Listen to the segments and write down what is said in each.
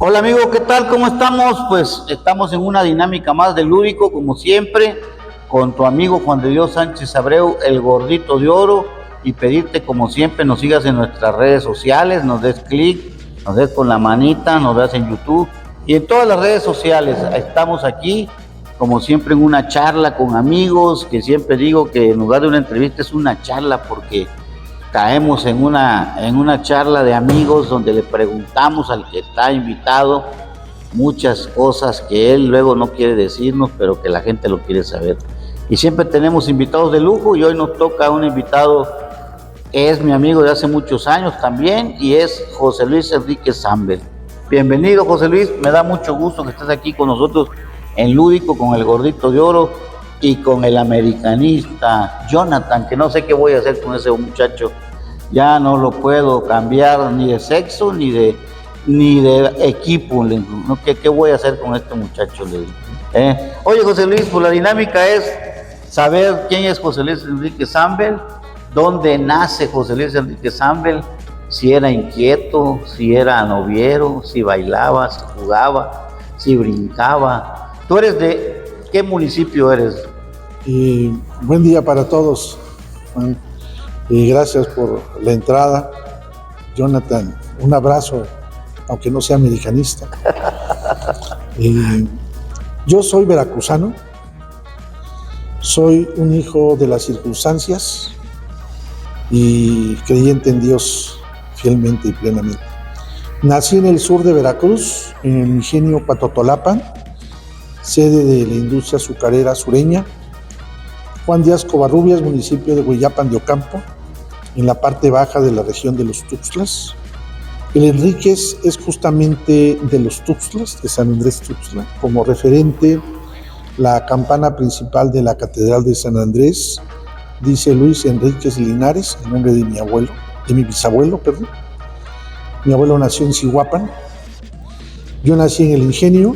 Hola amigos, ¿qué tal? ¿Cómo estamos? Pues estamos en una dinámica más de Lúdico, como siempre, con tu amigo Juan de Dios Sánchez Abreu, el gordito de oro, y pedirte como siempre nos sigas en nuestras redes sociales, nos des clic, nos des con la manita, nos das en YouTube y en todas las redes sociales. Estamos aquí, como siempre, en una charla con amigos, que siempre digo que en lugar de una entrevista es una charla porque caemos en una charla de amigos donde le preguntamos al que está invitado muchas cosas que él luego no quiere decirnos, pero que la gente lo quiere saber. Y siempre tenemos invitados de lujo y hoy nos toca un invitado que es mi amigo de hace muchos años también y es José Luis Enrique Zambel. Bienvenido, José Luis, me da mucho gusto que estés aquí con nosotros en Lúdico con el gordito de oro y con el americanista Jonathan, que no sé qué voy a hacer con ese muchacho. Ya no lo puedo cambiar ni de sexo ni de equipo. ¿No? ¿Qué voy a hacer con este muchacho? Oye, José Luis, pues la dinámica es saber quién es José Luis Enrique Zambel, dónde nace José Luis Enrique Zambel, si era inquieto, si era noviero, si bailaba, si jugaba, si brincaba. ¿Tú eres de qué municipio eres? Buen día para todos, Juan. Gracias por la entrada. Jonathan, un abrazo, aunque no sea americanista. Yo soy veracruzano, soy un hijo de las circunstancias y creyente en Dios fielmente y plenamente. Nací en el sur de Veracruz, en el ingenio Patotolapan, sede de la industria azucarera sureña. Juan Díaz Covarrubias, municipio de Hueyapan de Ocampo, en la parte baja de la región de los Tuxtlas. El Enríquez es justamente de los Tuxtlas, de San Andrés Tuxtla. Como referente, la campana principal de la Catedral de San Andrés dice Luis Enríquez Linares, en nombre de mi bisabuelo, perdón. Mi abuelo nació en Zihuapan. Yo nací en el ingenio,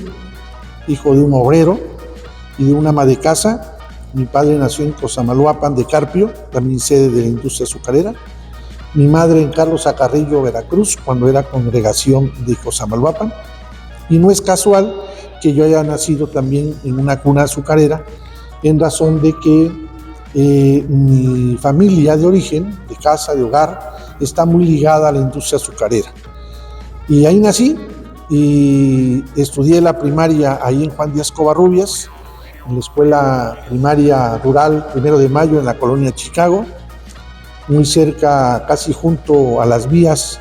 hijo de un obrero y de una ama de casa. Mi padre nació en Cosamaloapan de Carpio, también sede de la industria azucarera. Mi madre en Carlos Acarrillo, Veracruz, cuando era congregación de Cosamaloapan. Y no es casual que yo haya nacido también en una cuna azucarera, en razón de que mi familia de origen, de casa, de hogar, está muy ligada a la industria azucarera. Y ahí nací y estudié la primaria ahí en Juan Díaz Covarrubias, en la escuela primaria rural 1 de Mayo en la colonia Chicago, muy cerca, casi junto a las vías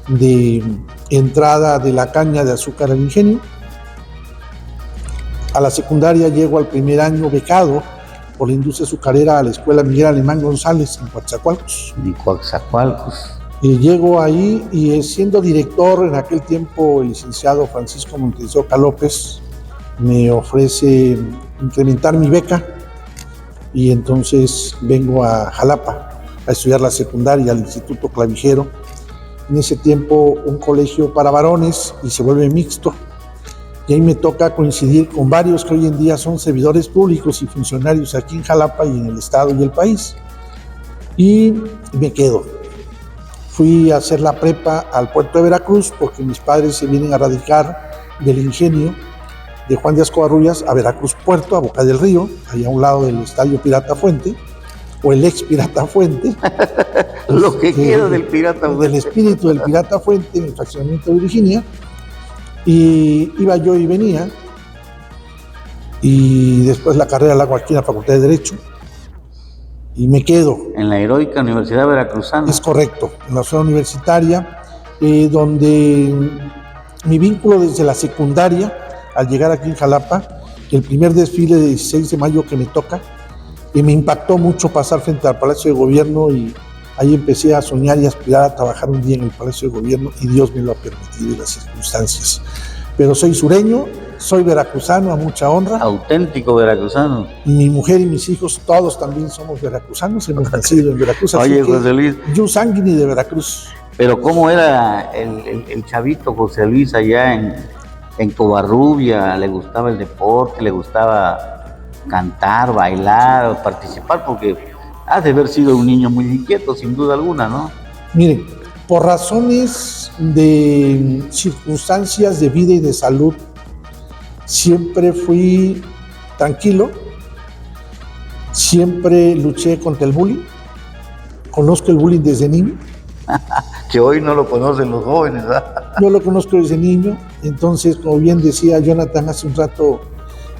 de entrada de la caña de azúcar al ingenio. A la secundaria llego al primer año becado por la industria azucarera a la escuela Miguel Alemán González en Coatzacoalcos. Llego ahí y siendo director en aquel tiempo el licenciado Francisco Montes de Oca López me ofrece incrementar mi beca y entonces vengo a Jalapa a estudiar la secundaria al Instituto Clavijero. En ese tiempo un colegio para varones y se vuelve mixto y ahí me toca coincidir con varios que hoy en día son servidores públicos y funcionarios aquí en Jalapa y en el estado y el país y me quedo. Fui a hacer la prepa al puerto de Veracruz porque mis padres se vienen a radicar del ingenio de Juan Díaz Covarrubias a Veracruz Puerto, a Boca del Río, allá a un lado del estadio Pirata Fuente, o el ex Pirata Fuente. Lo que quiero del Pirata Fuente. Del espíritu del Pirata Fuente en el fraccionamiento de Virginia. Y iba yo y venía, y después la carrera la hago aquí en la Facultad de Derecho, y me quedo. En la heroica Universidad Veracruzana. Es correcto, en la zona universitaria, donde mi vínculo desde la secundaria, al llegar aquí en Jalapa, el primer desfile de 16 de mayo que me toca, y me impactó mucho pasar frente al Palacio de Gobierno y ahí empecé a soñar y aspirar a trabajar un día en el Palacio de Gobierno y Dios me lo ha permitido y las circunstancias. Pero soy sureño, soy veracruzano a mucha honra. Auténtico veracruzano. Mi mujer y mis hijos todos también somos veracruzanos, hemos nacido en Veracruz. Oye, José Luis. Yo sanguíneo de Veracruz. Pero ¿cómo era el chavito José Luis allá en Covarrubia? ¿Le gustaba el deporte? ¿Le gustaba cantar, bailar, participar? Porque Has de haber sido un niño muy inquieto, sin duda alguna, ¿no? Miren, por razones de circunstancias de vida y de salud, siempre fui tranquilo, siempre luché contra el bullying, conozco el bullying desde niño. Que hoy no lo conocen los jóvenes, ¿verdad? Yo lo conozco desde niño, entonces, como bien decía Jonathan hace un rato,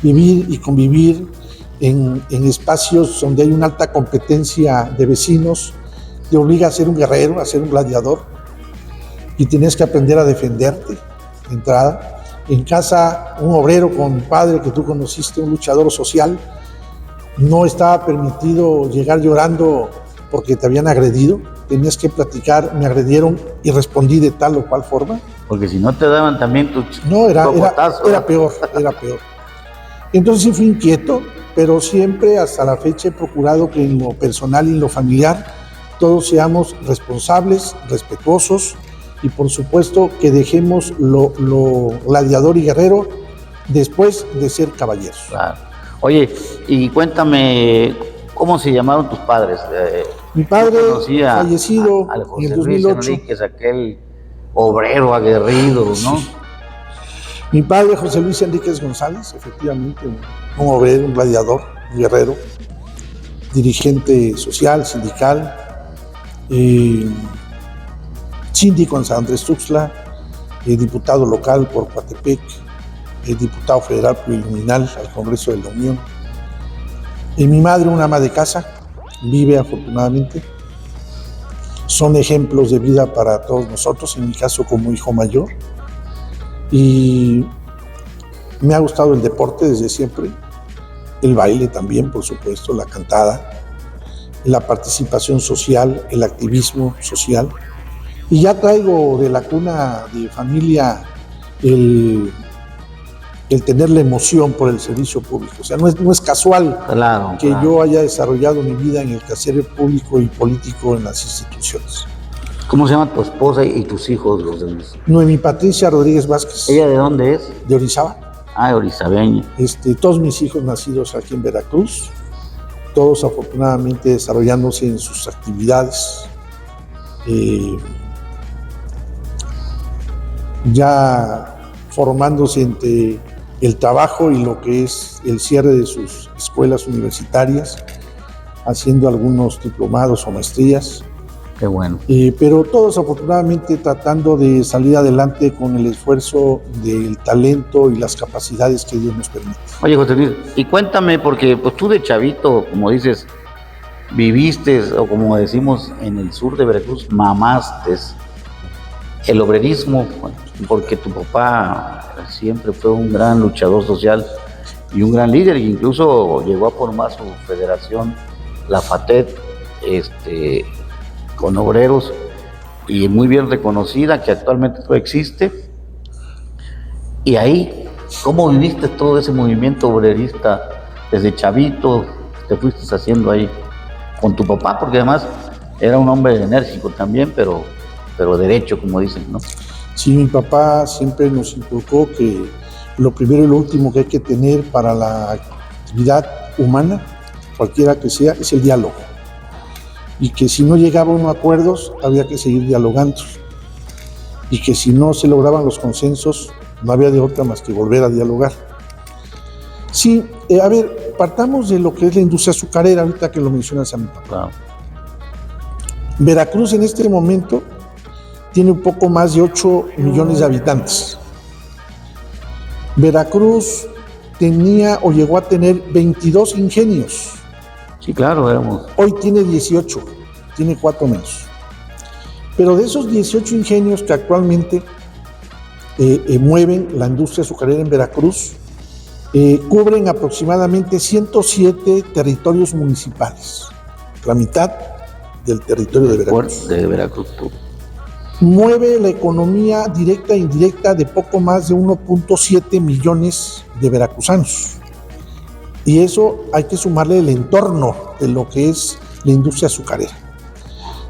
vivir y convivir en espacios donde hay una alta competencia de vecinos te obliga a ser un guerrero, a ser un gladiador, y tienes que aprender a defenderte de entrada. En casa, un obrero con padre que tú conociste, un luchador social, no estaba permitido llegar llorando porque te habían agredido. Tenías que platicar, me agredieron y respondí de tal o cual forma. Porque si no te daban también tu No, era cocotazo. peor. Entonces sí fui inquieto, pero siempre hasta la fecha he procurado que en lo personal y en lo familiar todos seamos responsables, respetuosos y por supuesto que dejemos lo gladiador y guerrero después de ser caballeros. Claro. Oye, y cuéntame, ¿cómo se llamaron tus padres? Mi padre, Yo conocí fallecido al en José el Luis 2008. Enríquez, aquel obrero aguerrido, ¿no? Mi padre, José Luis Enríquez González, efectivamente, un obrero, un gladiador, un guerrero, dirigente social, sindical, síndico en San Andrés Tuxtla, diputado local por Coatepec, diputado federal plurinominal al Congreso de la Unión. Mi madre, una ama de casa, vive afortunadamente. Son ejemplos de vida para todos nosotros, en mi caso como hijo mayor. Y me ha gustado el deporte desde siempre, el baile también, por supuesto, la cantada, la participación social, el activismo social. Y ya traigo de la cuna de familia el tener la emoción por el servicio público. O sea, no es casual Claro, que claro. yo haya desarrollado mi vida en el quehacer público y político en las instituciones. ¿Cómo se llama tu esposa y tus hijos, José Luis? Noemí Patricia Rodríguez Vázquez, ¿Ella de dónde es? de Orizaba. Ah, orizabeña. Todos mis hijos nacidos aquí en Veracruz, todos afortunadamente desarrollándose en sus actividades, ya formándose entre el trabajo y lo que es el cierre de sus escuelas universitarias, haciendo algunos diplomados o maestrías. Qué bueno. Pero todos afortunadamente tratando de salir adelante con el esfuerzo del talento y las capacidades que Dios nos permite. Oye, José Luis, y cuéntame, porque pues tú de chavito, como dices, viviste, o como decimos en el sur de Veracruz, mamaste el obrerismo, porque tu papá siempre fue un gran luchador social y un gran líder, e incluso llegó a formar su federación, la FATED, con obreros, y muy bien reconocida, que actualmente no existe. Y ahí, ¿cómo viviste todo ese movimiento obrerista desde chavito? Te fuiste haciendo ahí con tu papá, porque además era un hombre enérgico también, pero derecho, como dicen, ¿no? Sí, mi papá siempre nos inculcó que lo primero y lo último que hay que tener para la actividad humana, cualquiera que sea, es el diálogo. Y que si no llegaban a acuerdos, había que seguir dialogando. Y que si no se lograban los consensos, no había de otra más que volver a dialogar. Sí, a ver, partamos de lo que es la industria azucarera, ahorita que lo mencionas a mi papá. Claro. Veracruz en este momento tiene un poco más de 8 millones de habitantes. Veracruz tenía o llegó a tener 22 ingenios. Sí, claro, éramos. Hoy tiene 18, tiene 4 menos. Pero de esos 18 ingenios que actualmente mueven la industria azucarera en Veracruz, cubren aproximadamente 107 territorios municipales, la mitad del territorio de Veracruz. De Veracruz. Mueve la economía directa e indirecta de poco más de 1.7 millones de veracruzanos. Y eso hay que sumarle el entorno de lo que es la industria azucarera.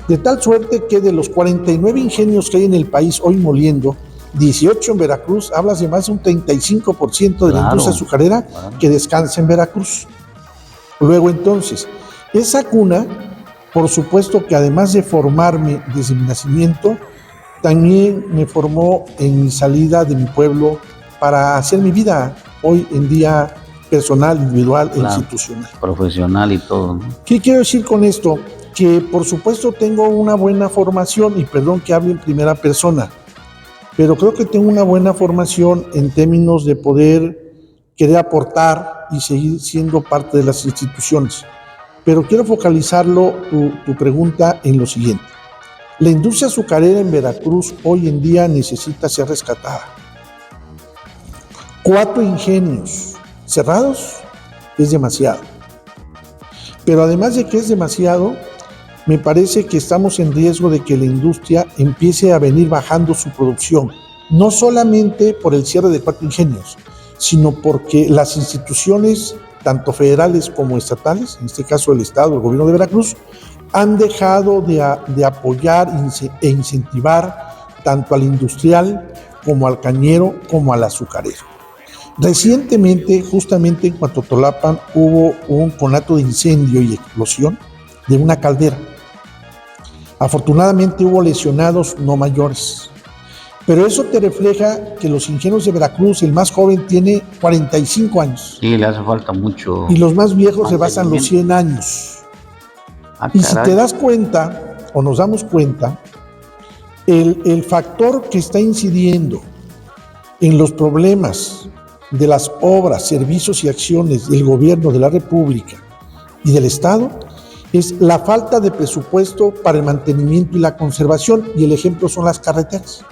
De tal suerte que de los 49 ingenios que hay en el país hoy moliendo, 18 en Veracruz, hablas de más de un 35% de la industria azucarera que descansa en Veracruz. Luego entonces, Esa cuna, por supuesto que además de formarme desde mi nacimiento, también me formó en mi salida de mi pueblo para hacer mi vida hoy en día personal, individual e institucional. Profesional y todo, ¿no? ¿Qué quiero decir con esto? Que por supuesto tengo una buena formación, y perdón que hable en primera persona, pero creo que tengo una buena formación en términos de poder querer aportar y seguir siendo parte de las instituciones. Pero quiero focalizarlo, tu pregunta, en lo siguiente. La industria azucarera en Veracruz hoy en día necesita ser rescatada. 4 ingenios cerrados es demasiado. Pero además de que es demasiado, me parece que estamos en riesgo de que la industria empiece a venir bajando su producción, no solamente por el cierre de 4 ingenios, sino porque las instituciones, tanto federales como estatales, en este caso el Estado, el gobierno de Veracruz, han dejado de apoyar e incentivar tanto al industrial como al cañero como al azucarero. Recientemente, justamente en Cuatotolapan, hubo un conato de incendio y explosión de una caldera. Afortunadamente hubo lesionados no mayores. Pero eso te refleja que los ingenieros de Veracruz, el más joven tiene 45 años. Sí, le hace falta mucho. Y los más viejos rebasan los 100 años. Y si te das cuenta, o nos damos cuenta, el factor que está incidiendo en los problemas de las obras, servicios y acciones del gobierno de la República y del Estado es la falta de presupuesto para el mantenimiento y la conservación, y el ejemplo son las carreteras.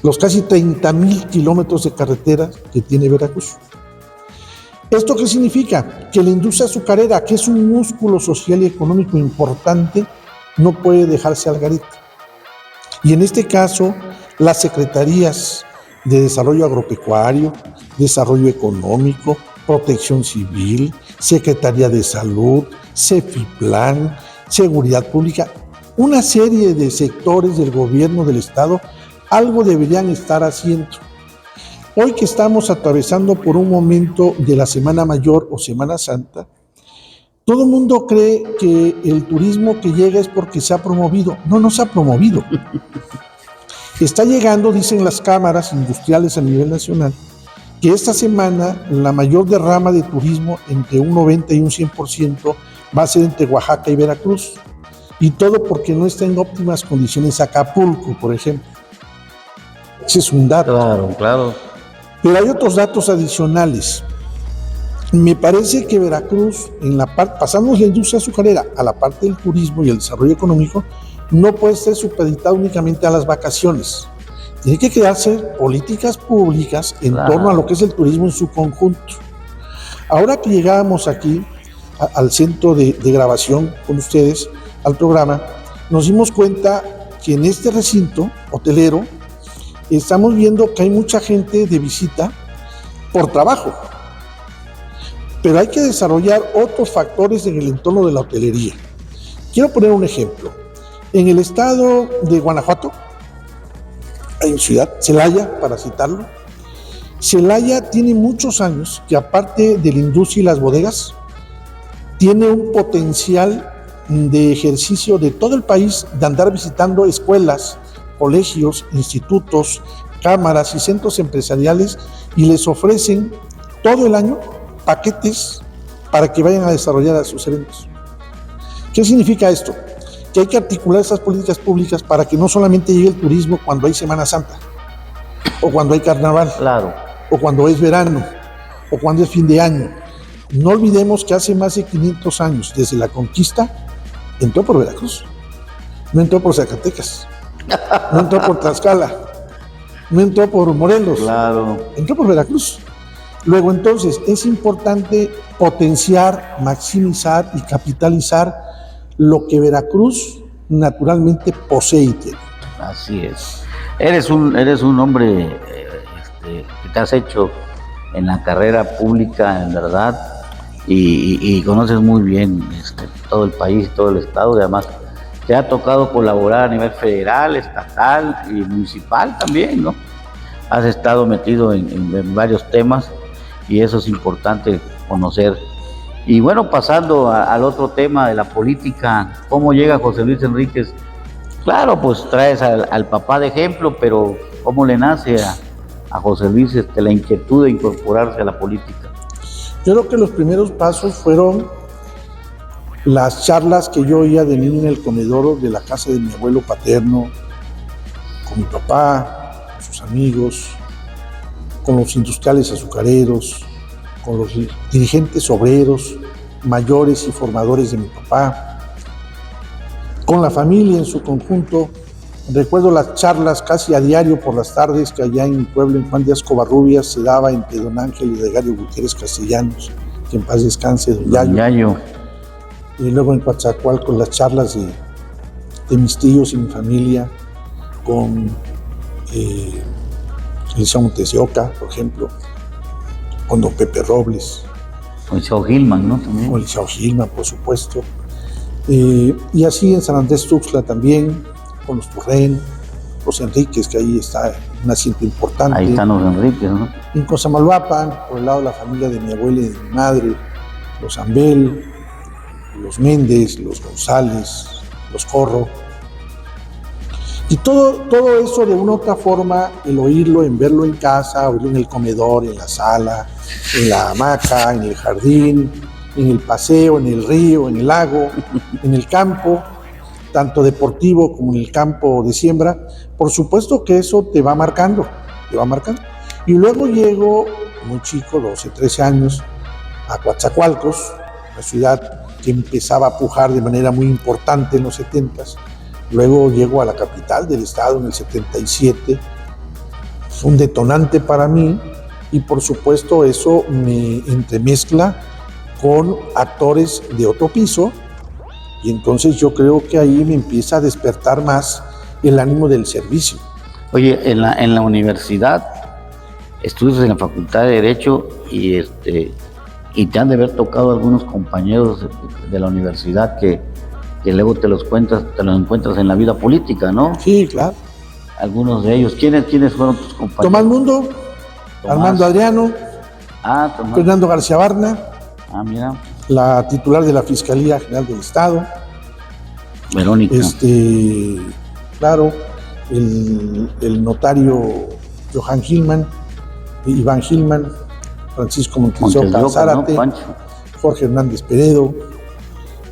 Los casi 30,000 kilómetros de carreteras que tiene Veracruz. ¿Esto qué significa? Que la industria azucarera, que es un músculo social y económico importante, no puede dejarse al garete. Y en este caso, las secretarías de Desarrollo Agropecuario, Desarrollo Económico, Protección Civil, Secretaría de Salud, CEFIPLAN, Seguridad Pública, una serie de sectores del gobierno del Estado, algo deberían estar haciendo. Hoy que estamos atravesando por un momento de la Semana Mayor o Semana Santa, todo el mundo cree que el turismo que llega es porque se ha promovido. No, no se ha promovido. Está llegando, dicen las cámaras industriales a nivel nacional, que esta semana la mayor derrama de turismo, entre un 90 y un 100%, va a ser entre Oaxaca y Veracruz. Y todo porque no está en óptimas condiciones Acapulco, por ejemplo. Ese es un dato. Claro, claro. Pero hay otros datos adicionales. Me parece que Veracruz, pasamos la industria azucarera a la parte del turismo y el desarrollo económico, no puede ser supeditado únicamente a las vacaciones. Tiene que crearse políticas públicas en torno a lo que es el turismo en su conjunto. Ahora que llegábamos aquí al centro de grabación con ustedes, al programa, nos dimos cuenta que en este recinto hotelero estamos viendo que hay mucha gente de visita por trabajo. Pero hay que desarrollar otros factores en el entorno de la hotelería. Quiero poner un ejemplo. En el estado de Guanajuato, hay una ciudad, Celaya, para citarlo. Celaya tiene muchos años que, aparte de la industria y las bodegas, tiene un potencial de ejercicio de todo el país, de andar visitando escuelas, colegios, institutos, cámaras y centros empresariales, y les ofrecen todo el año paquetes para que vayan a desarrollar a sus eventos. ¿Qué significa esto? Que hay que articular esas políticas públicas para que no solamente llegue el turismo cuando hay Semana Santa, o cuando hay carnaval, Claro. o cuando es verano, o cuando es fin de año. No olvidemos que hace más de 500 años, desde la conquista, entró por Veracruz, no entró por Zacatecas, no entró por Tlaxcala, no entró por Morelos, Claro. entró por Veracruz. Luego, entonces, es importante potenciar, maximizar y capitalizar lo que Veracruz naturalmente posee y tiene. Así es. Eres un hombre que te has hecho en la carrera pública, en verdad, y conoces muy bien todo el país, todo el estado, y además te ha tocado colaborar a nivel federal, estatal y municipal también, ¿no? Has estado metido en varios temas, y eso es importante conocer Y bueno, pasando al otro tema de la política, ¿cómo llega José Luis Enríquez? Claro, pues traes al papá de ejemplo, pero ¿cómo le nace a José Luis la inquietud de incorporarse a la política? Yo creo que los primeros pasos fueron las charlas que yo oía de niño en el comedor de la casa de mi abuelo paterno, con mi papá, con sus amigos, con los industriales azucareros, con los dirigentes obreros, mayores y formadores de mi papá, con la familia en su conjunto. Recuerdo las charlas casi a diario por las tardes que allá en mi pueblo, en Juan Díaz Covarrubias, se daba entre don Ángel y Gregario Gutiérrez Castellanos, que en paz descanse, don Yayo. Y luego en Coatzacoalcos las charlas de mis tíos y mi familia, con Eliseo Montes de Oca, por ejemplo, con don Pepe Robles. Con Eliseo Gilman, ¿no? También. Con Eliseo Gilman, por supuesto. Y así en San Andrés Tuxtla también, con los Turren, los Enríquez, que ahí está un asiento importante. Ahí están los Enríquez, ¿no? En Cosamaloapan, por el lado de la familia de mi abuela y de mi madre, los Ambel, los Méndez, los González, los Corro. Y todo eso de una u otra forma, el oírlo, en verlo en casa, oírlo en el comedor, en la sala, en la hamaca, en el jardín, en el paseo, en el río, en el lago, en el campo, tanto deportivo como en el campo de siembra, por supuesto que eso te va marcando. Y luego llego, muy chico, 12, 13 años, a Coatzacoalcos, una ciudad que empezaba a pujar de manera muy importante en los 70s. Luego llego a la capital del estado en el 77. Es un detonante para mí y por supuesto eso me entremezcla con actores de otro piso y entonces yo creo que ahí me empieza a despertar más el ánimo del servicio. Oye, en la universidad estudias en la Facultad de Derecho y te han de haber tocado algunos compañeros de la universidad que luego te los encuentras en la vida política, ¿no? Sí, claro. Algunos de ellos. ¿Quiénes fueron tus compañeros? Tomás Mundo, Armando Adriano, Tomás. Fernando García Barna, mira. La titular de la Fiscalía General del Estado, Verónica. Claro, el notario Johan Gilman, Iván Gilman, Francisco Montes de Oca Zárate, ¿no? Jorge Hernández Peredo.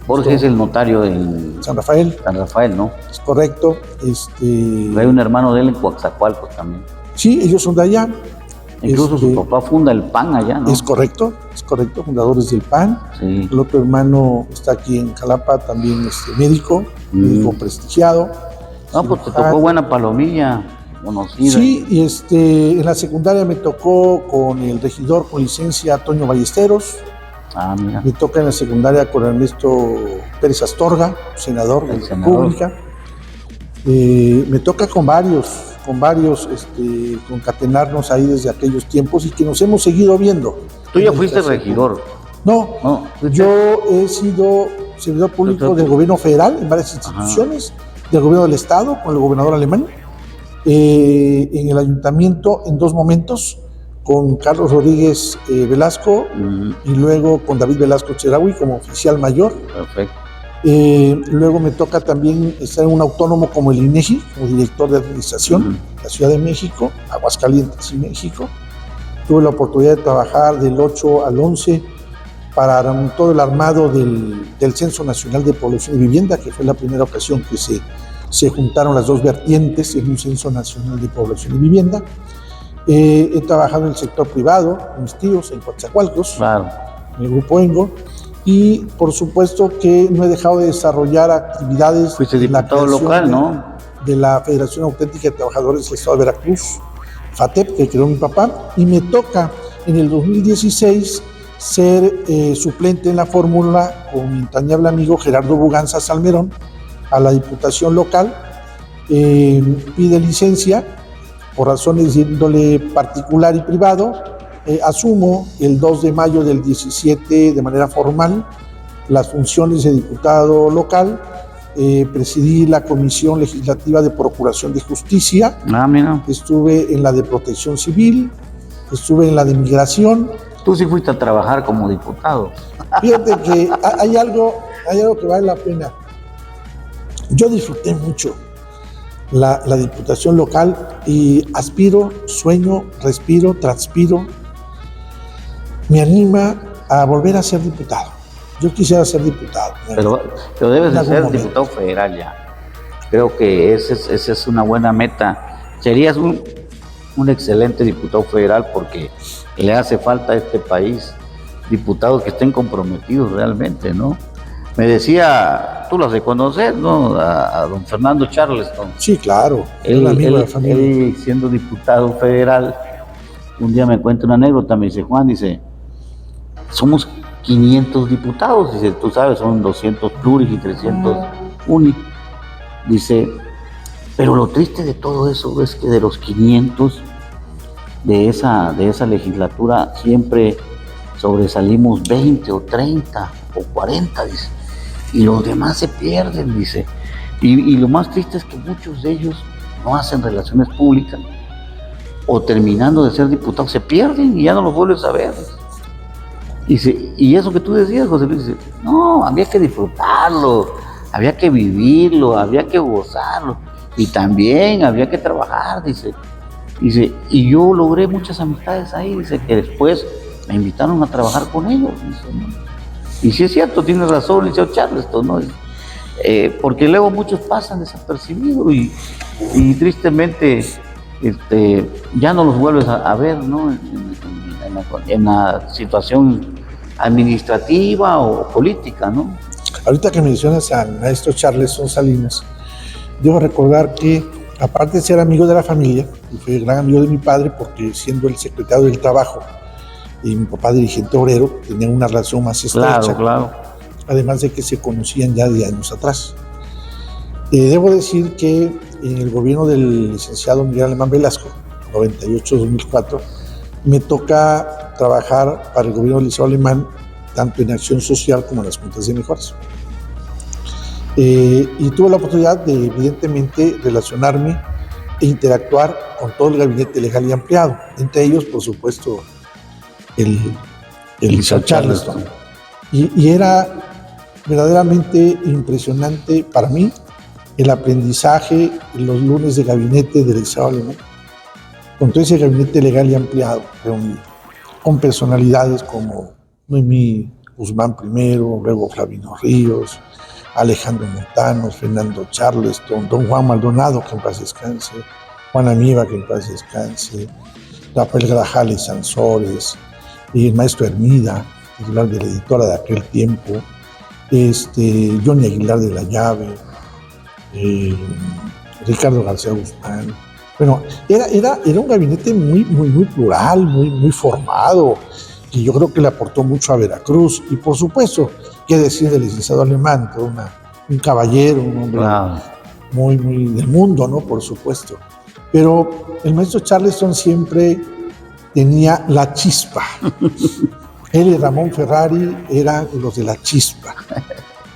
Jorge es el notario del San Rafael. San Rafael, ¿no? Es correcto. Hay un hermano de él en Coatzacoalcos también. Sí, ellos son de allá. Incluso su papá funda el PAN allá, ¿no? Es correcto, fundadores del PAN. Sí. El otro hermano está aquí en Jalapa, también médico prestigiado. No, pues te tocó buena palomilla, conocida. Sí, y en la secundaria me tocó con el regidor con licencia Toño Ballesteros. Mira. Me toca en la secundaria con Ernesto Pérez Astorga, senador de la República. Me toca con varios concatenarnos ahí desde aquellos tiempos y que nos hemos seguido viendo. ¿Tú ya fuiste regidor? No, yo he sido servidor público del gobierno federal en varias instituciones, del gobierno del estado con el gobernador alemán, en el ayuntamiento en 2 momentos, con Carlos Rodríguez Velasco y luego con David Velasco Cheraui como oficial mayor. Perfecto. Luego me toca también estar en un autónomo como el INEGI, como director de administración, la Ciudad de México, Aguascalientes y México. Tuve la oportunidad de trabajar del 8 al 11 para todo el armado del Censo Nacional de Población y Vivienda, que fue la primera ocasión que se juntaron las dos vertientes en un Censo Nacional de Población y Vivienda. He trabajado en el sector privado, con mis tíos, en Coatzacoalcos, claro, en el Grupo Engo, y por supuesto que no he dejado de desarrollar actividades. Fuiste diputado local, ¿no? De la Federación Auténtica de Trabajadores del Estado de Veracruz, FATEP, que creó mi papá, y me toca en el 2016 ser suplente en la fórmula con mi entrañable amigo Gerardo Buganza Salmerón a la Diputación Local. Pide licencia por razones de índole particular y privado. Asumo el 2 de mayo del 17 de manera formal las funciones de diputado local. Presidí la Comisión Legislativa de Procuración de Justicia. Mira. Estuve en la de Protección Civil, estuve en la de Migración Tú sí fuiste a trabajar como diputado. Fíjate que hay algo que vale la pena. Yo disfruté mucho la diputación local y aspiro, sueño, respiro, transpiro. Me anima a volver a ser diputado. Yo quisiera ser diputado. Pero debes de ser momento. diputado federal ya. Creo que esa es una buena meta. Serías un excelente diputado federal porque le hace falta a este país diputados que estén comprometidos realmente, ¿no? Me decía, tú lo has de conocer, ¿no? A don Fernando Charleston. Sí, claro. Un amigo de la familia. Él, siendo diputado federal, un día me cuenta una anécdota, me dice, Juan, dice, somos 500 diputados, dice, tú sabes, son 200 pluris y 300 uni. Dice, pero lo triste de todo eso es que de los 500 de esa legislatura siempre sobresalimos 20 o 30 o 40, dice, y los demás se pierden, dice. Y lo más triste es que muchos de ellos no hacen relaciones públicas o terminando de ser diputados se pierden y ya no los vuelves a ver. Y eso que tú decías, José Luis, dice, no, había que disfrutarlo, había que vivirlo, había que gozarlo y también había que trabajar, dice, y yo logré muchas amistades ahí, dice, que después me invitaron a trabajar con ellos, dice, ¿no? Y sí es cierto, tienes razón, dice Charleston, ¿no? Porque luego muchos pasan desapercibidos y tristemente ya no los vuelves a ver, ¿no? En la situación administrativa o política, ¿no? Ahorita que mencionas al maestro Charleston Salinas, debo recordar que, aparte de ser amigo de la familia, y fue gran amigo de mi padre, porque siendo el secretario del Trabajo y mi papá dirigente obrero, tenían una relación más estrecha. Claro. Además de que se conocían ya de años atrás. Debo decir que en el gobierno del licenciado Miguel Alemán Velasco, 98-2004, me toca trabajar para el gobierno del licenciado Alemán, tanto en acción social como en las juntas de mejoras. Y tuve la oportunidad de, evidentemente, relacionarme e interactuar con todo el gabinete legal y ampliado, entre ellos, por supuesto, el licenciado Charleston. Y era verdaderamente impresionante para mí el aprendizaje en los lunes de gabinete del licenciado Alemán, con todo ese gabinete legal y ampliado, reunido, con personalidades como Noemí Guzmán primero, luego Flavino Ríos, Alejandro Montanos, Fernando Charleston, don Juan Maldonado, que en paz descanse, Juan Amieva, que en paz descanse, Rafael Grajales Sansores, y el maestro Hermida, titular de la editora de aquel tiempo, Johnny Aguilar de la Llave, Ricardo García Guzmán. Bueno, era un gabinete muy plural, muy formado, que yo creo que le aportó mucho a Veracruz. Y por supuesto, qué decir del licenciado Alemán, un caballero, un hombre muy del mundo, ¿no? Por supuesto. Pero el maestro Charleston siempre tenía la chispa. Él y Ramón Ferrari eran los de la chispa.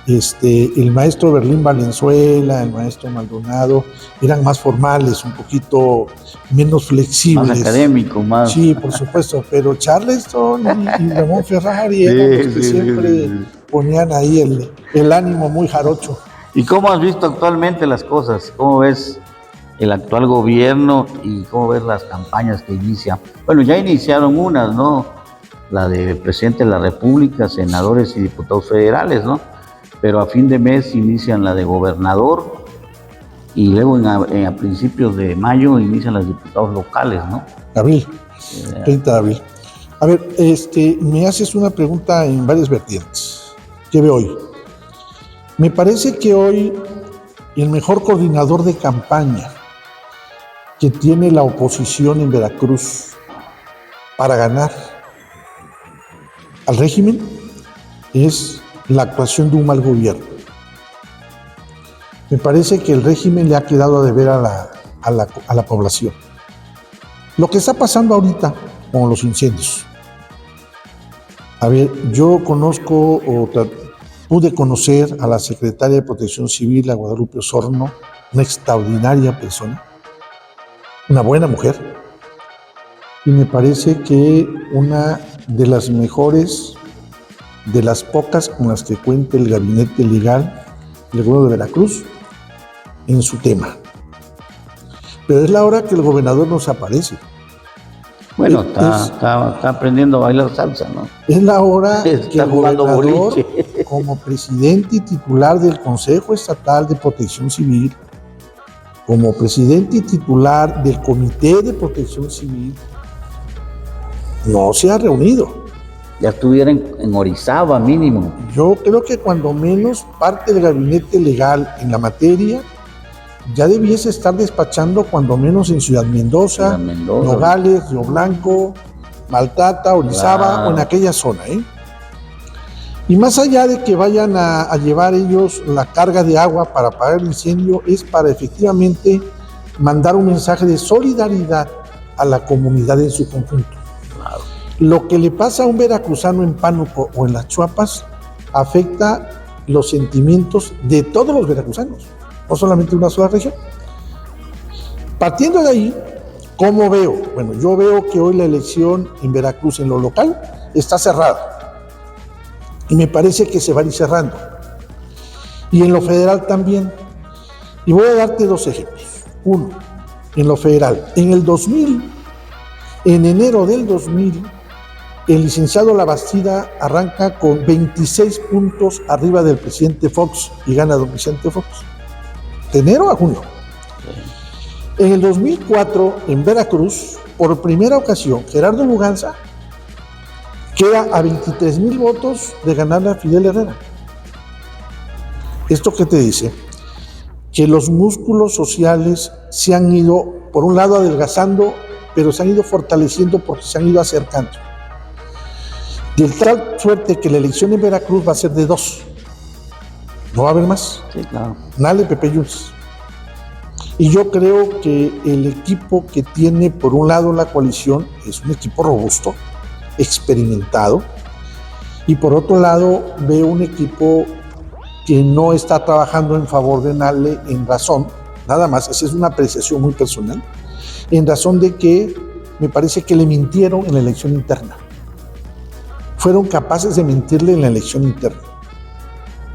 El maestro Berlín Valenzuela, el maestro Maldonado, eran más formales, un poquito menos flexibles. Más académico, más. Sí, por supuesto, pero Charleston y Ramón Ferrari eran los que siempre ponían ahí el ánimo muy jarocho. ¿Y cómo has visto actualmente las cosas? ¿Cómo ves el actual gobierno y cómo ves las campañas que inicia? Bueno, ya iniciaron unas, ¿no? La del presidente de la República, senadores y diputados federales, ¿no? Pero a fin de mes inician la de gobernador y luego a principios de mayo inician las diputados locales, ¿no? Abril, 30 de abril. A ver, me haces una pregunta en varias vertientes. ¿Qué veo hoy? Me parece que hoy el mejor coordinador de campaña que tiene la oposición en Veracruz para ganar al régimen es la actuación de un mal gobierno. Me parece que el régimen le ha quedado a deber a la población. Lo que está pasando ahorita con los incendios. A ver, yo pude conocer a la secretaria de Protección Civil, a Guadalupe Osorno, una extraordinaria persona, una buena mujer, y me parece que una de las mejores, de las pocas con las que cuenta el gabinete legal del gobierno de Veracruz en su tema. Pero es la hora que el gobernador nos aparece. Bueno, está aprendiendo a bailar salsa, ¿no? Es la hora que Está el jugando gobernador, boliche. como presidente y titular del Consejo Estatal de Protección Civil, como presidente y titular del Comité de Protección Civil, no se ha reunido. Ya estuviera en Orizaba mínimo. Yo creo que cuando menos parte del gabinete legal en la materia ya debiese estar despachando cuando menos en Ciudad Mendoza, Nogales, Río Blanco, Maltrata, Orizaba, Claro. o en aquella zona, ¿eh? Y más allá de que vayan a llevar ellos la carga de agua para apagar el incendio, es para efectivamente mandar un mensaje de solidaridad a la comunidad en su conjunto. Claro. Lo que le pasa a un veracruzano en Pánuco o en las Chuapas afecta los sentimientos de todos los veracruzanos, no solamente una sola región. Partiendo de ahí, ¿cómo veo? Bueno, yo veo que hoy la elección en Veracruz en lo local está cerrada. Y me parece que se va a ir cerrando. Y en lo federal también. Y voy a darte dos ejemplos. Uno, en lo federal. En el 2000, en enero del 2000, el licenciado Labastida arranca con 26 puntos arriba del presidente Fox y gana don Vicente Fox. De enero a junio. En el 2004, en Veracruz, por primera ocasión, Gerardo Luganza queda a 23,000 votos de ganarle a Fidel Herrera. ¿Esto qué te dice? Que los músculos sociales se han ido, por un lado, adelgazando, pero se han ido fortaleciendo porque se han ido acercando. De tal suerte que la elección en Veracruz va a ser de 2. No va a haber más. Sí, claro. Nale, Pepe Yunes. Y yo creo que el equipo que tiene, por un lado, la coalición es un equipo robusto, experimentado, y por otro lado veo un equipo que no está trabajando en favor de Nale en razón, nada más, esa es una apreciación muy personal, en razón de que me parece que le mintieron en la elección interna. Fueron capaces de mentirle en la elección interna.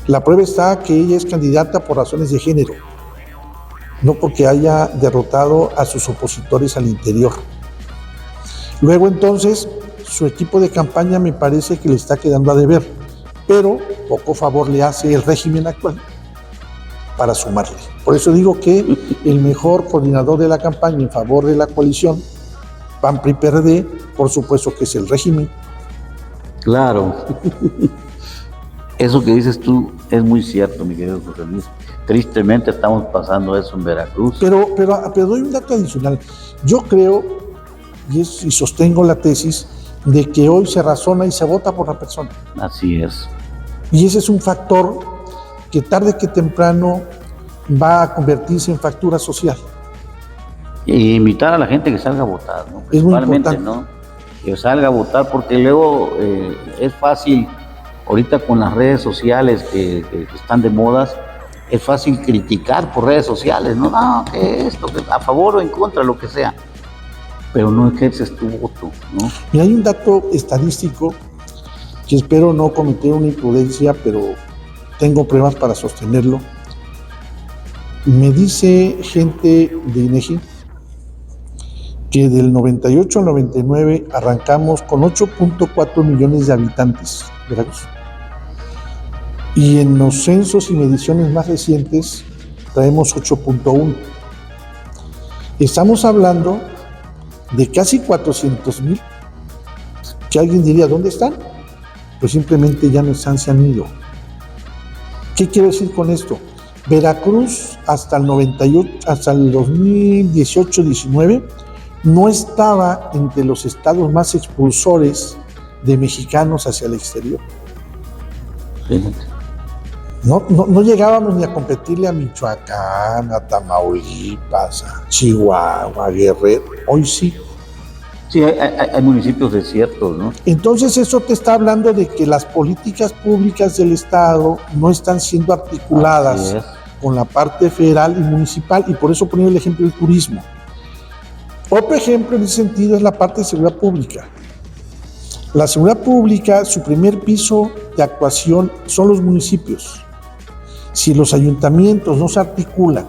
La prueba está que ella es candidata por razones de género, no porque haya derrotado a sus opositores al interior. Luego entonces, su equipo de campaña me parece que le está quedando a deber, pero poco favor le hace el régimen actual para sumarle. Por eso digo que el mejor coordinador de la campaña en favor de la coalición, PAN, PRI, PRD, por supuesto que es el régimen. Claro. Eso que dices tú es muy cierto, mi querido José Luis. Tristemente estamos pasando eso en Veracruz. Pero doy un dato adicional. Yo creo, y sostengo la tesis, de que hoy se razona y se vota por la persona. Así es. Y ese es un factor que tarde que temprano va a convertirse en factura social. Y invitar a la gente que salga a votar, ¿no? Es muy Principalmente, importante. ¿no? Que salga a votar, porque luego es fácil, ahorita con las redes sociales que están de modas, es fácil criticar por redes sociales, ¿no? No, que esto, que a favor o en contra, lo que sea. Pero no ejerces tu voto, ¿no? Y hay un dato estadístico que espero no cometer una imprudencia, pero tengo pruebas para sostenerlo. Me dice gente de INEGI que del 98 al 99 arrancamos con 8.4 millones de habitantes, Veracruz. Y en los censos y mediciones más recientes traemos 8.1. Estamos hablando de casi 400,000, que alguien diría, ¿dónde están? Pues simplemente ya no están, se han ido. ¿Qué quiero decir con esto? Veracruz hasta el 98, hasta el 2018-19 no estaba entre los estados más expulsores de mexicanos hacia el exterior. Fíjate. No llegábamos ni a competirle a Michoacán, a Tamaulipas, a Chihuahua, a Guerrero. Hoy sí. Sí, hay municipios desiertos, ¿no? Entonces eso te está hablando de que las políticas públicas del Estado no están siendo articuladas con la parte federal y municipal, y por eso ponía el ejemplo del turismo. Otro ejemplo en ese sentido es la parte de seguridad pública. La seguridad pública, su primer piso de actuación son los municipios. Si los ayuntamientos no se articulan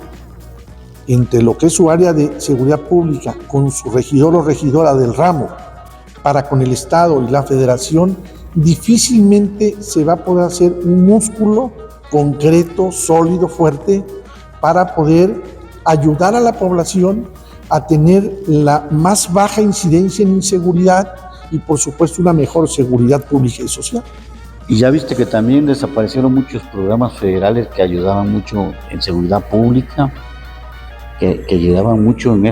entre lo que es su área de seguridad pública con su regidor o regidora del ramo para con el Estado y la Federación, difícilmente se va a poder hacer un músculo concreto, sólido, fuerte para poder ayudar a la población a tener la más baja incidencia en inseguridad y por supuesto una mejor seguridad pública y social. Y ya viste que también desaparecieron muchos programas federales que ayudaban mucho en seguridad pública, que ayudaban mucho en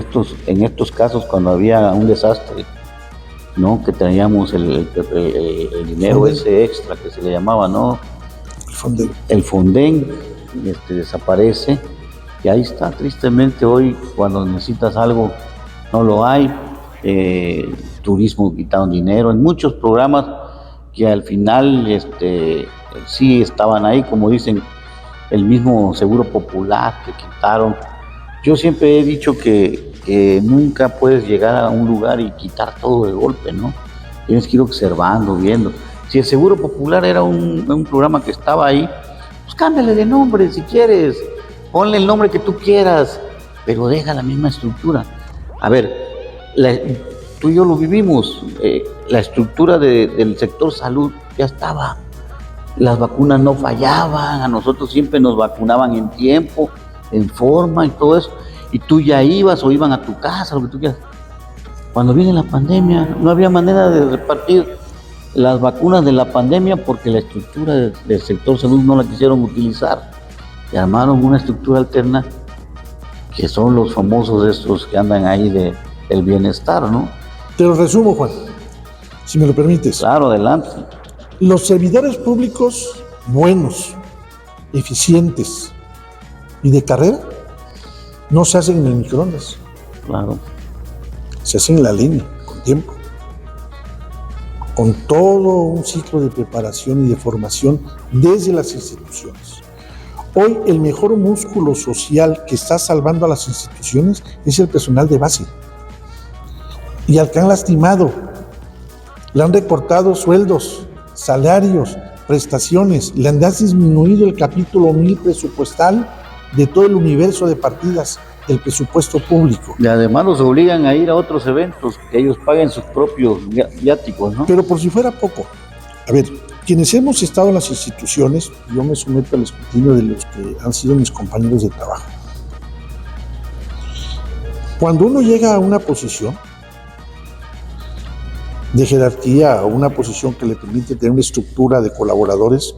estos casos cuando había un desastre, ¿no? Que teníamos el dinero Fonden. ese extra que se le llamaba, ¿no? Fonden. El Fonden desaparece y ahí está, tristemente hoy cuando necesitas algo no lo hay. Turismo quitaron dinero en muchos programas que al final sí estaban ahí, como dicen, el mismo Seguro Popular que quitaron. Yo siempre he dicho que nunca puedes llegar a un lugar y quitar todo de golpe, ¿no? Tienes que ir observando, viendo. Si el Seguro Popular era un programa que estaba ahí, pues cámbiale de nombre si quieres, ponle el nombre que tú quieras, pero deja la misma estructura. A ver, tú y yo lo vivimos, la estructura del sector salud ya estaba, las vacunas no fallaban, a nosotros siempre nos vacunaban en tiempo, en forma y todo eso, y tú ya ibas o iban a tu casa, lo que tú quieras. Cuando viene la pandemia, no había manera de repartir las vacunas de la pandemia porque la estructura del sector salud no la quisieron utilizar y armaron una estructura alterna que son los famosos estos que andan ahí del bienestar, ¿no? Te lo resumo, Juan, si me lo permites. Claro, adelante. Los servidores públicos buenos, eficientes y de carrera no se hacen en el microondas. Claro. Se hacen en la leña, con tiempo. Con todo un ciclo de preparación y de formación desde las instituciones. Hoy el mejor músculo social que está salvando a las instituciones es el personal de base. Y al que han lastimado, le han recortado sueldos, salarios, prestaciones, le han disminuido el capítulo 1000 presupuestal de todo el universo de partidas del presupuesto público. Y además los obligan a ir a otros eventos, que ellos paguen sus propios viáticos, ¿no? Pero por si fuera poco, a ver, quienes hemos estado en las instituciones, yo me someto al escrutinio de los que han sido mis compañeros de trabajo. Cuando uno llega a una posición de jerarquía o una posición que le permite tener una estructura de colaboradores,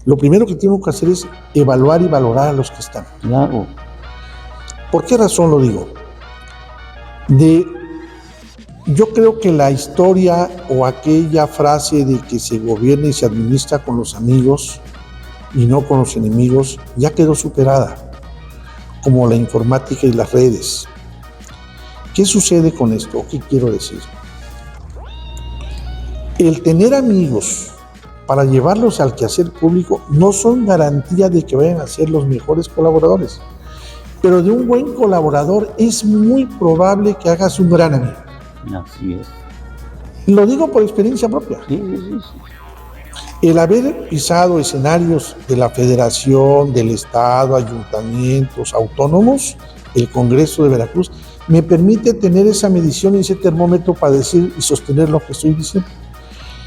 lo primero que tengo que hacer es evaluar y valorar a los que están. Claro. ¿Por qué razón lo digo? Yo creo que la historia o aquella frase de que se gobierna y se administra con los amigos y no con los enemigos ya quedó superada, como la informática y las redes. ¿Qué sucede con esto? ¿Qué quiero decir? El tener amigos para llevarlos al quehacer público no son garantía de que vayan a ser los mejores colaboradores, pero de un buen colaborador es muy probable que hagas un gran amigo. Así es. Lo digo por experiencia propia. Sí. El haber pisado escenarios de la Federación, del Estado, ayuntamientos, autónomos, el Congreso de Veracruz, me permite tener esa medición y ese termómetro para decir y sostener lo que estoy diciendo.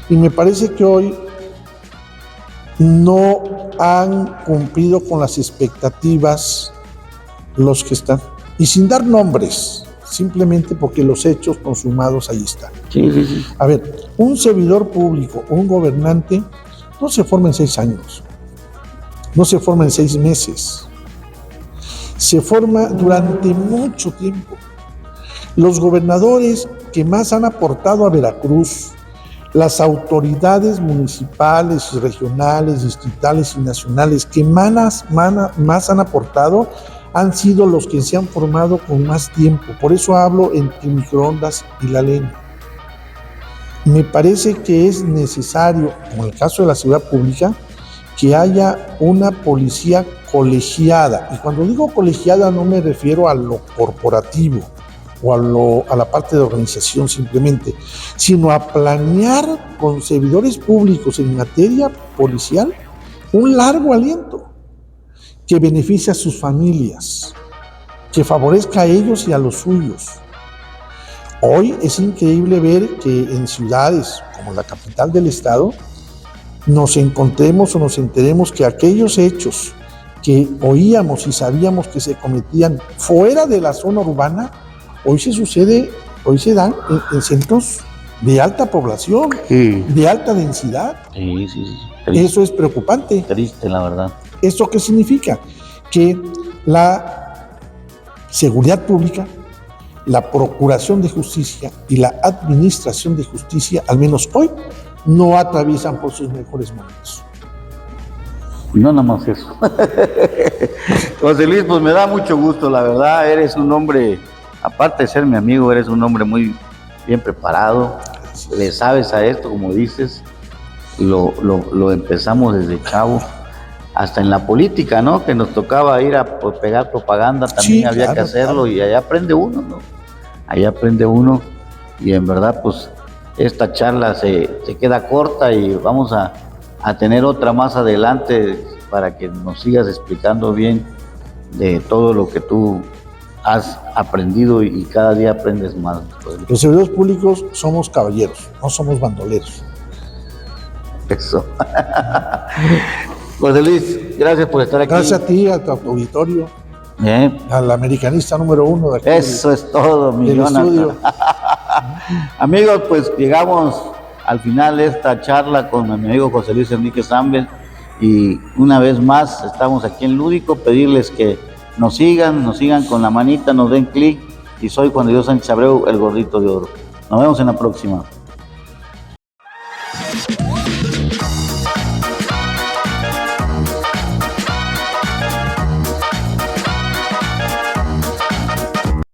Y me parece que hoy no han cumplido con las expectativas los que están. Y sin dar nombres, simplemente porque los hechos consumados ahí están. Sí. A ver, un servidor público, un gobernante, no se forma en 6 años, no se forma en 6 meses, se forma durante mucho tiempo. Los gobernadores que más han aportado a Veracruz, las autoridades municipales y regionales, distritales y nacionales que más han aportado han sido los que se han formado con más tiempo. Por eso hablo entre microondas y la leña. Me parece que es necesario, como en el caso de la seguridad pública, que haya una policía colegiada. Y cuando digo colegiada no me refiero a lo corporativo, o a la parte de organización simplemente, sino a planear con servidores públicos en materia policial un largo aliento que beneficie a sus familias, que favorezca a ellos y a los suyos. Hoy es increíble ver que en ciudades como la capital del estado nos encontremos o nos enteremos que aquellos hechos que oíamos y sabíamos que se cometían fuera de la zona urbana, hoy se dan en centros de alta población, de alta densidad. Sí. Triste, eso es preocupante. Triste, la verdad. ¿Esto qué significa? Que la seguridad pública, la procuración de justicia y la administración de justicia, al menos hoy, no atraviesan por sus mejores momentos. No, nada más eso. José Luis, pues me da mucho gusto, la verdad. Eres un hombre, aparte de ser mi amigo, eres un hombre muy bien preparado. Le sabes a esto, como dices. Lo empezamos desde chavo. Hasta en la política, ¿no? Que nos tocaba ir a pegar propaganda, también había que hacerlo, y ahí aprende uno, ¿no? Ahí aprende uno, y en verdad, pues, esta charla se queda corta y vamos a tener otra más adelante para que nos sigas explicando bien de todo lo que tú has aprendido y cada día aprendes más. Los servidores públicos somos caballeros, no somos bandoleros. Eso. José Luis, gracias por estar aquí. Gracias a ti, a tu auditorio, al americanista número 1 de aquí. Eso es todo, mi estudio. Amigos, pues llegamos al final de esta charla con mi amigo José Luis Enrique Zambel, y una vez más estamos aquí en Lúdico. Pedirles que nos sigan con la manita, nos den clic, y soy Juan de Dios Sánchez Abreu, el Gordito de Oro. Nos vemos en la próxima.